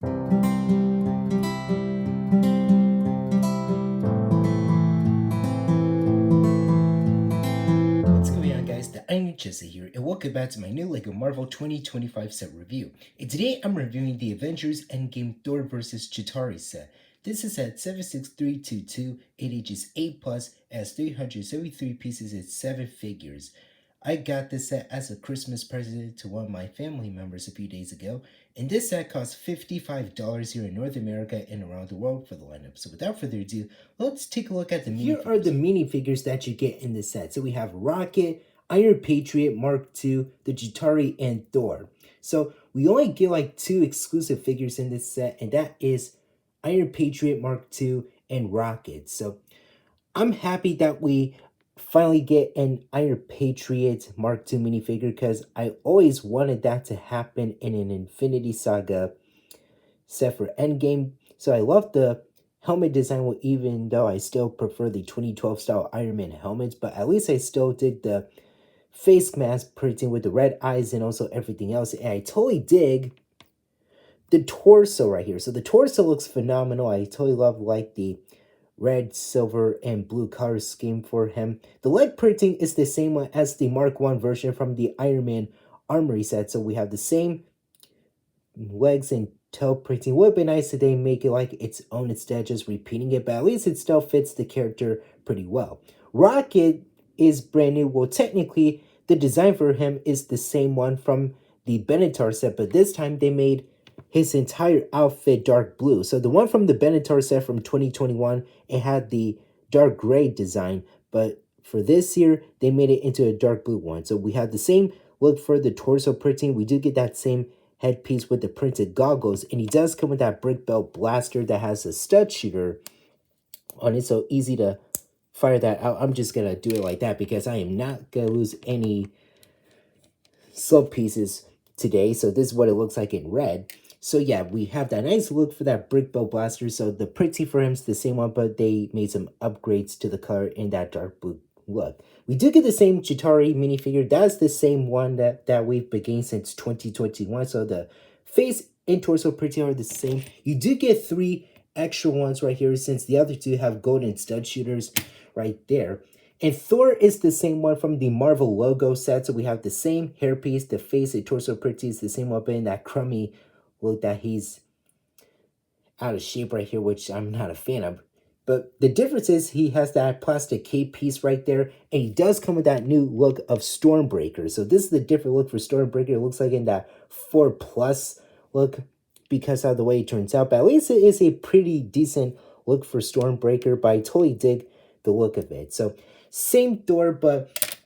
What's going on, guys? The I'm Jesse here, and welcome back to my new LEGO Marvel 2025 set review. And today I'm reviewing the Avengers Endgame Thor vs. Chitauri set. This is at 76322, it ages 8 plus, has 373 pieces and 7 figures. I got this set as a Christmas present to one of my family members a few days ago, and this set costs $55 here in North America and around the world for the lineup. So without further ado, let's take a look at the minifigures. Here are the minifigures that you get in this set. So we have Rocket, Iron Patriot, Mark II, the Chitauri, and Thor. So we only get like 2 exclusive figures in this set, and that is Iron Patriot, Mark II, and Rocket. So I'm happy that we finally get an Iron Patriot Mark II minifigure because I always wanted that to happen in an Infinity Saga set for Endgame. So I love the helmet design, even though I still prefer the 2012 style Iron Man helmets, but at least I still dig the face mask printing with the red eyes and also everything else. And I totally dig the torso right here. So the torso looks phenomenal. I totally love like the red, silver, and blue color scheme for him. The leg printing is the same one as the Mark I version from the Iron Man Armory set. So we have the same legs and toe printing. Would have been nice if they make it like its own instead of just repeating it, but at least it still fits the character pretty well. Rocket is brand new. Well, technically, the design for him is the same one from the Benatar set, but this time they made his entire outfit dark blue. So the one from the Benatar set from 2021, it had the dark gray design, but for this year, they made it into a dark blue one. So we have the same look for the torso printing. We do get that same headpiece with the printed goggles, and he does come with that brick belt blaster that has a stud shooter on it, so easy to fire that out. I'm just gonna do it like that because I am not gonna lose any sub pieces today. So this is what it looks like in red. So yeah, we have that nice look for that brick belt blaster. So the printing for him is the same one, but they made some upgrades to the color in that dark blue look. We do get the same Chitauri minifigure. That's the same one that we've been getting since 2021. So the face and torso printing are the same. You do get 3 extra ones right here since the other 2 have golden stud shooters right there. And Thor is the same one from the Marvel logo set. So we have the same hairpiece, the face and torso printing is the same weapon, that crummy look that he's out of shape right here, which I'm not a fan of. But the difference is he has that plastic cape piece right there, and he does come with that new look of Stormbreaker. So this is the different look for Stormbreaker. It looks like in that 4 plus look because of the way it turns out. But at least it is a pretty decent look for Stormbreaker, but I totally dig the look of it. So same Thor, but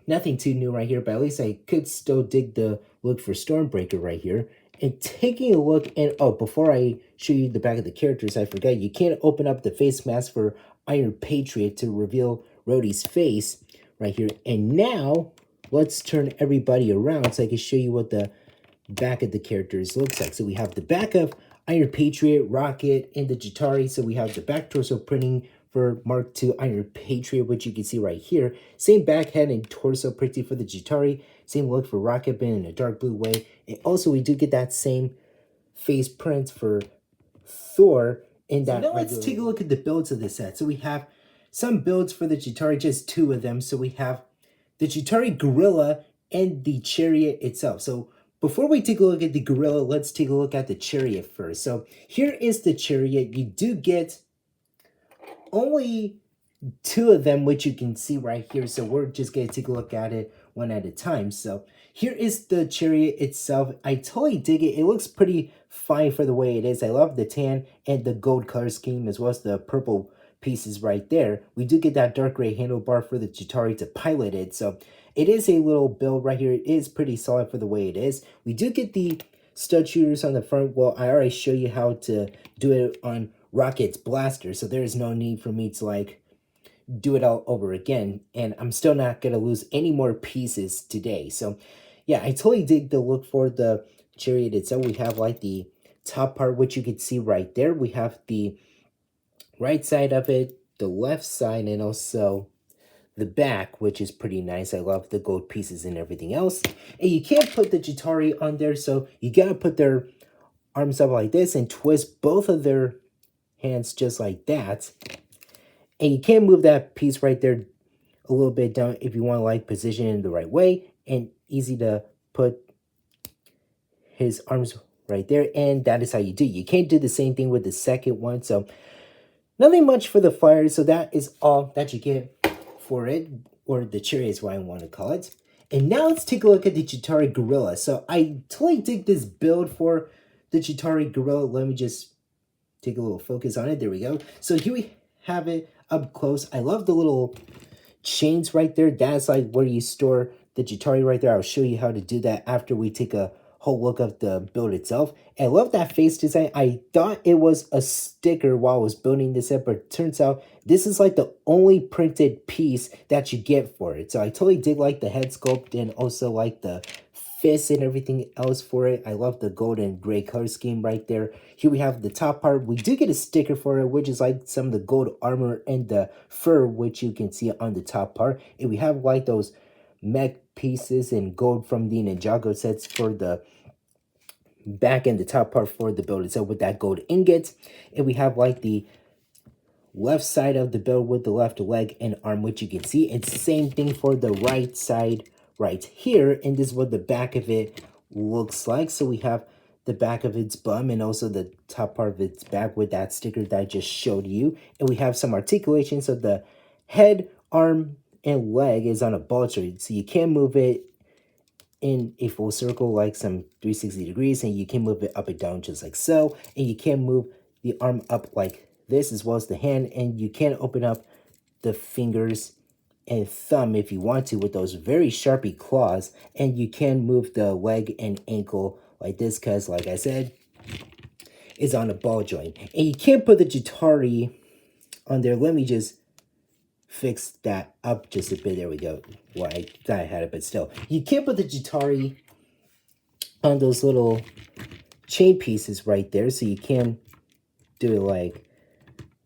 nothing too new right here. But at least I could still dig the look for Stormbreaker right here. And taking a look, and oh, before I show you the back of the characters, I forgot you can't open up the face mask for Iron Patriot to reveal Rhodey's face right here. And now let's turn everybody around so I can show you what the back of the characters looks like. So we have the back of Iron Patriot, Rocket, and the Chitauri. So we have the back torso printing for Mark II Iron Patriot, which you can see right here. Same back, head, and torso printing for the Chitauri. Same look for Rocket, but in a dark blue way. And also, we do get that same face print for Thor in that. So now let's take a look at the builds of this set. So we have some builds for the Chitauri, just 2 of them. So we have the Chitauri Gorilla and the Chariot itself. So before we take a look at the Gorilla, let's take a look at the Chariot first. So here is the Chariot. You do get only 2 of them, which you can see right here. So we're just going to take a look at it one at a time. So here is the Chariot itself. I totally dig it. It looks pretty fine for the way it is. I love the tan and the gold color scheme as well as the purple pieces right there. We do get that dark gray handlebar for the Chitauri to pilot it. So it is a little build right here. It is pretty solid for the way it is. We do get the stud shooters on the front. Well, I already show you how to do it on Rocket's blaster, so there's no need for me to like do it all over again, and I'm still not gonna lose any more pieces today. So yeah, I totally dig the look for the Chariot itself. We have like the top part, which you can see right there. We have the right side of it, the left side, and also the back, which is pretty nice. I love the gold pieces and everything else. And you can't put the Chitauri on there, so you gotta put their arms up like this and twist both of their hands just like that. And you can move that piece right there a little bit down if you want to like position it in the right way, and easy to put his arms right there. And that is how you do. You can't do the same thing with the second one. So nothing much for the flyer. So that is all that you get for it, or the cherry is what I want to call it. And now let's take a look at the Chitauri Gorilla. So I totally dig this build for the Chitauri Gorilla. Let me just take a little focus on it. There we go. So here we have it up close. I love the little chains right there. That's like where you store the Chitauri right there. I'll show you how to do that after we take a whole look of the build itself. And I love that face design. I thought it was a sticker while I was building this up, but it turns out this is like the only printed piece that you get for it. So I totally did like the head sculpt and also like the fists and everything else for it. I love the gold and gray color scheme right there. Here we have the top part. We do get a sticker for it, which is like some of the gold armor and the fur, which you can see on the top part. And we have like those mech pieces and gold from the Ninjago sets for the back and the top part for the build itself with that gold ingot. And we have like the left side of the build with the left leg and arm, which you can see. It's the same thing for the right side right here, and this is what the back of it looks like. So we have the back of its bum and also the top part of its back with that sticker that I just showed you. And we have some articulation, so the head, arm, and leg is on a ball joint, so you can move it in a full circle like some 360 degrees, and you can move it up and down just like so. And you can move the arm up like this as well as the hand, and you can open up the fingers and thumb if you want to with those very sharpy claws. And you can move the leg and ankle like this because, like I said, it's on a ball joint. And you can't put the Chitauri on there. Let me just fix that up just a bit. There we go. Well, I thought I had it, but still. You can't put the Chitauri on those little chain pieces right there. So you can do it like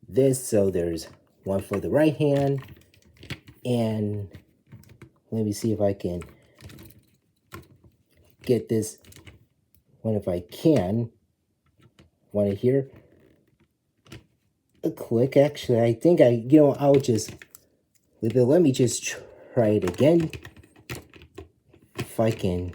this. So there's one for the right hand. And let me see if I can get this one if I can. Want to hear a click? Actually, I think I'll just leave it. Let me just try it again. If I can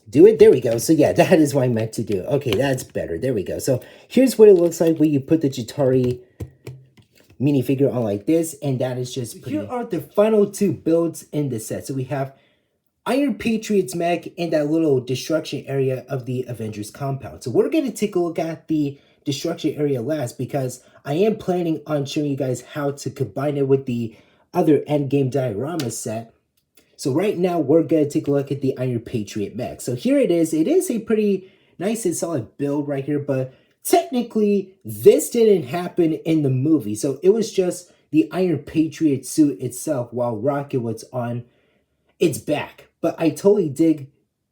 do it. There we go. So yeah, that is what I meant to do. Okay, that's better. There we go. So here's what it looks like when you put the Chitauri minifigure on like this, and that is just pretty. Here are the final two builds in the set. So we have Iron Patriot's mech and that little destruction area of the Avengers compound. So we're going to take a look at the destruction area last because I am planning on showing you guys how to combine it with the other Endgame diorama set. So right now we're going to take a look at the Iron Patriot mech. So here it is. It is a pretty nice and solid build right here, but technically this didn't happen in the movie. So it was just the Iron Patriot suit itself while Rocket was on its back. But I totally dig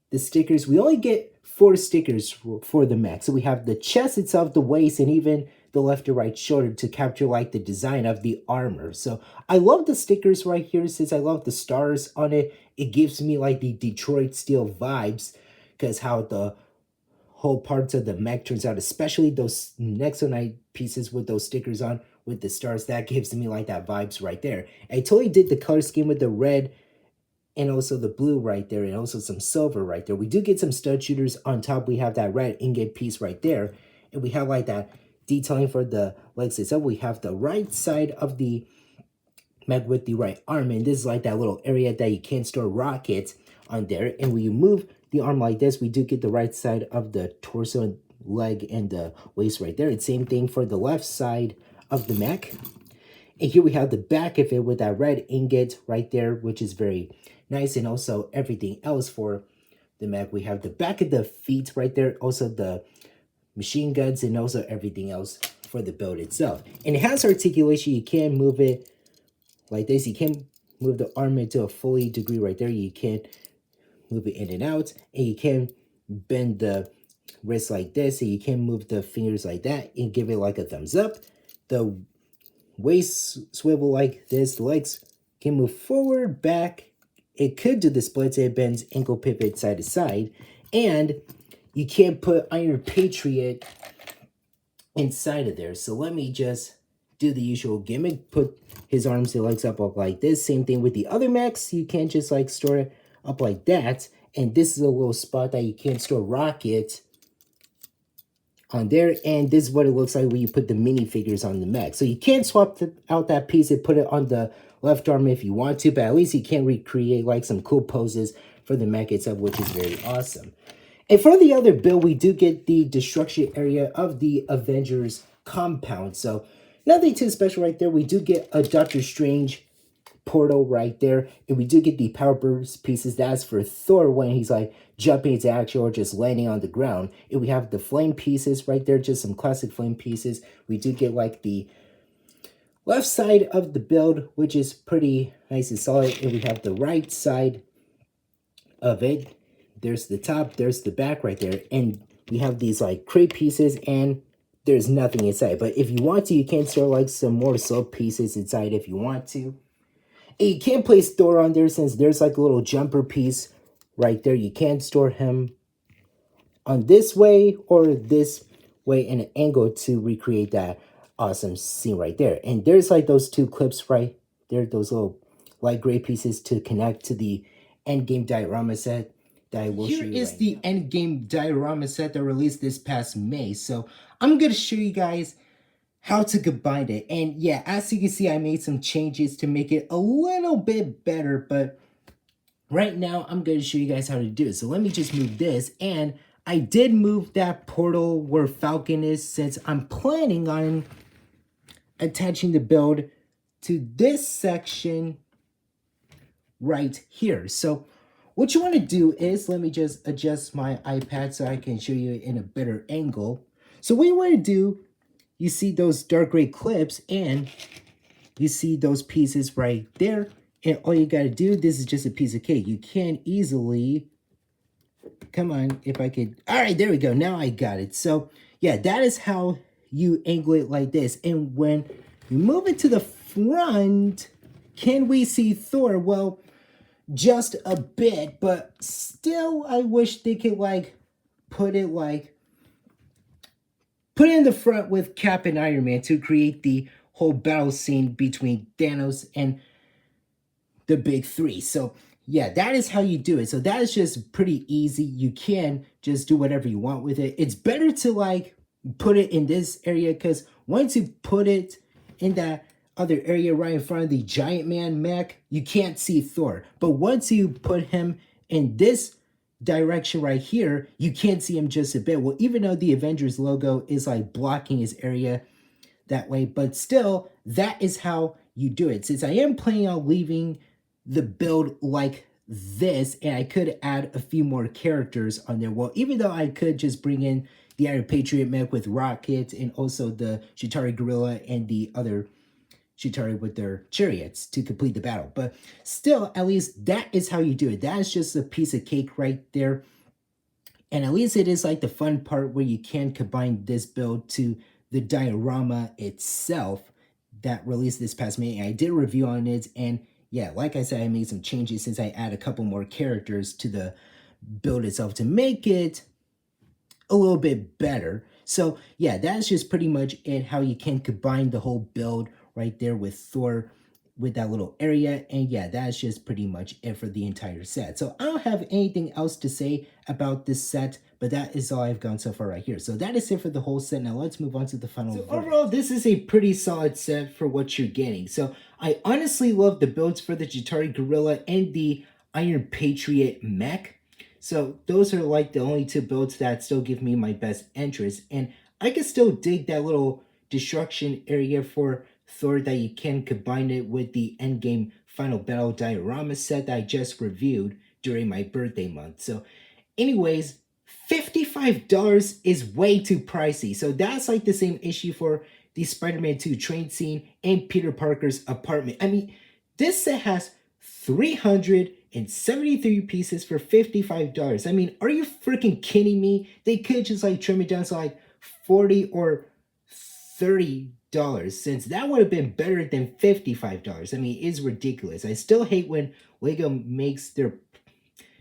the stickers. We only get 4 stickers for the mech. So we have the chest itself, the waist, and even the left or right shoulder to capture like the design of the armor. So I love the stickers right here since I love the stars on it. It gives me like the Detroit Steel vibes because how the whole parts of the mech turns out, especially those Nexonite pieces with those stickers on with the stars. That gives me like that vibes right there. I totally did the color scheme with the red and also the blue right there, and also some silver right there. We do get some stud shooters on top. We have that red ingot piece right there, and we have like that detailing for the legs itself. We have the right side of the mech with the right arm, and this is like that little area that you can store rockets on there. And when you move the arm like this, we do get the right side of the torso and leg and the waist right there. It's same thing for the left side of the mech. And here we have the back of it with that red ingot right there, which is very nice. And also everything else for the mech. We have the back of the feet right there. Also the machine guns and also everything else for the build itself. And it has articulation. You can move it like this. You can move the arm into a fully degree right there. You can move it in and out. And you can bend the wrist like this. And you can move the fingers like that and give it like a thumbs up. The waist swivel like this. The legs can move forward, back. It could do the splits. It bends ankle pivot side to side. And you can't put Iron Patriot inside of there. So let me just do the usual gimmick, put his arms and legs up like this. Same thing with the other mechs. You can't just like store it up like that. And this is a little spot that you can't store Rocket on there. And this is what it looks like when you put the minifigures on the mech. So you can't swap out that piece and put it on the left arm if you want to, but at least you can recreate like some cool poses for the mech itself, which is very awesome. And for the other build, we do get the destruction area of the Avengers compound. So nothing too special right there. We do get a Doctor Strange portal right there. And we do get the power burst pieces. That's for Thor when he's like jumping into action or just landing on the ground. And we have the flame pieces right there. Just some classic flame pieces. We do get like the left side of the build, which is pretty nice and solid. And we have the right side of it. There's the top, there's the back right there, and we have these like crate pieces, and there's nothing inside. But if you want to, you can store like some more soap pieces inside if you want to. And you can't place Thor on there since there's like a little jumper piece right there. You can store him on this way or this way in an angle to recreate that awesome scene right there. And there's like those two clips right there, those little light gray pieces to connect to the Endgame diorama set that I will show you. Here is the Endgame diorama set that released this past May. So I'm going to show you guys how to combine it. And yeah, as you can see, I made some changes to make it a little bit better, but right now I'm going to show you guys how to do it. So let me just move this, and I did move that portal where Falcon is since I'm planning on attaching the build to this section right here. So what you want to do is, let me just adjust my iPad so I can show you in a better angle. So what you want to do, you see those dark gray clips and you see those pieces right there. And all you got to do, this is just a piece of cake. You can easily, come on, if I could. All right, there we go. Now I got it. So yeah, that is how you angle it like this. And when you move it to the front, can we see Thor? Well, just a bit, but still I wish they could like put it in the front with Cap and Iron Man to create the whole battle scene between Thanos and the big three. So yeah, that is how you do it. So that is just pretty easy. You can just do whatever you want with it. It's better to like put it in this area, because once you put it in that other area right in front of the giant man mech, you can't see Thor. But once you put him in this direction right here, you can't see him just a bit. Well, even though the Avengers logo is like blocking his area that way, but still, that is how you do it. Since I am planning on leaving the build like this, and I could add a few more characters on there. Well, even though I could just bring in the Iron Patriot mech with Rocket and also the Chitauri Gorilla and the other Chitauri with their chariots to complete the battle. But still, at least that is how you do it. That is just a piece of cake right there. And at least it is like the fun part where you can combine this build to the diorama itself that released this past May. I did a review on it, and yeah, like I said, I made some changes since I add a couple more characters to the build itself to make it a little bit better. So yeah, that's just pretty much it, how you can combine the whole build right there with Thor with that little area. And yeah, that's just pretty much it for the entire set. So I don't have anything else to say about this set, but that is all I've gone so far right here. So that is it for the whole set. Now let's move on to the final verdict. Overall, this is a pretty solid set for what you're getting. So I honestly love the builds for the Chitauri Gorilla and the Iron Patriot mech. So those are like the only two builds that still give me my best interest. And I can still dig that little destruction area for Thor that you can combine it with the Endgame Final Battle diorama set that I just reviewed during my birthday month. So anyways, $55 is way too pricey. So that's like the same issue for the Spider-Man 2 train scene and Peter Parker's apartment. I mean, this set has 373 pieces for $55. I mean, are you freaking kidding me? They could just like trim it down to like $40 or $30, since that would have been better than $55. I mean, it's ridiculous. I still hate when Lego makes their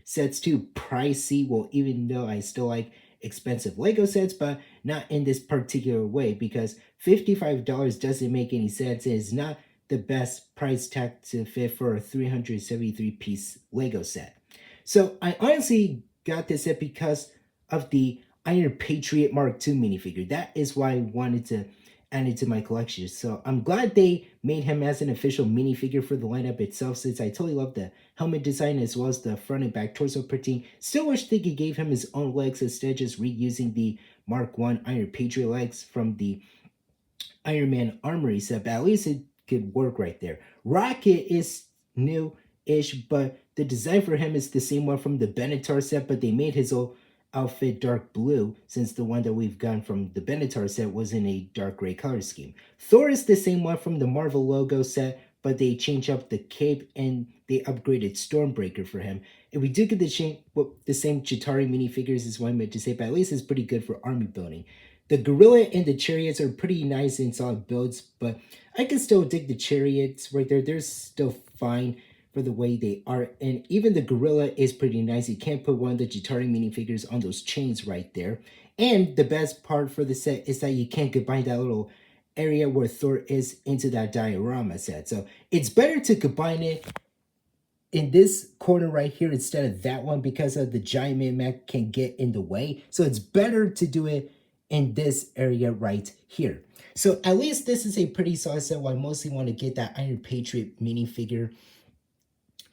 sets too pricey. Well, even though I still like expensive Lego sets, but not in this particular way because $55 doesn't make any sense. It is not the best price tag to fit for a 373 piece Lego set. So I honestly got this set because of the Iron Patriot Mark II minifigure. That is why I wanted to add it to my collection. So I'm glad they made him as an official minifigure for the lineup itself, since I totally love the helmet design as well as the front and back torso printing. Still wish they could give him his own legs instead of just reusing the Mark I Iron Patriot legs from the Iron Man Armory set, but at least it could work right there. Rocket is new-ish, but the design for him is the same one from the Benatar set, but they made his old outfit dark blue, since the one that we've gotten from the Benatar set was in a dark gray color scheme. Thor is the same one from the Marvel logo set, but they changed up the cape and they upgraded Stormbreaker for him. And we do get the same Chitauri minifigures, is what I meant to say, but at least it's pretty good for army building. The gorilla and the chariots are pretty nice and solid builds, but I can still dig the chariots right there. They're still fine for the way they are. And even the gorilla is pretty nice. You can't put one of the Chitauri minifigures on those chains right there. And the best part for the set is that you can't combine that little area where Thor is into that diorama set. So it's better to combine it in this corner right here instead of that one because of the giant man mech can get in the way. So it's better to do it in this area right here. So at least this is a pretty solid set. I mostly want to get that Iron Patriot minifigure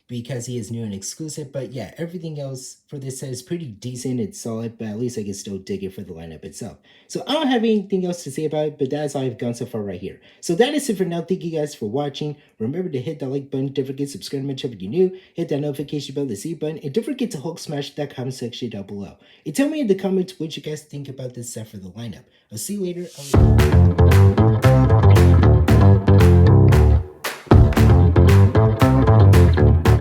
because he is new and exclusive. But yeah, everything else for this set is pretty decent. It's solid, but at least I can still dig it for the lineup itself. So I don't have anything else to say about it, but that's all I've gone so far right here. So that is it for now. Thank you guys for watching. Remember to hit that like button. Don't forget to subscribe to my channel if you're new. Hit that notification bell, the C button. And don't forget to Hulk smash that comment section down below. And tell me in the comments what you guys think about this set for the lineup. I'll see you later.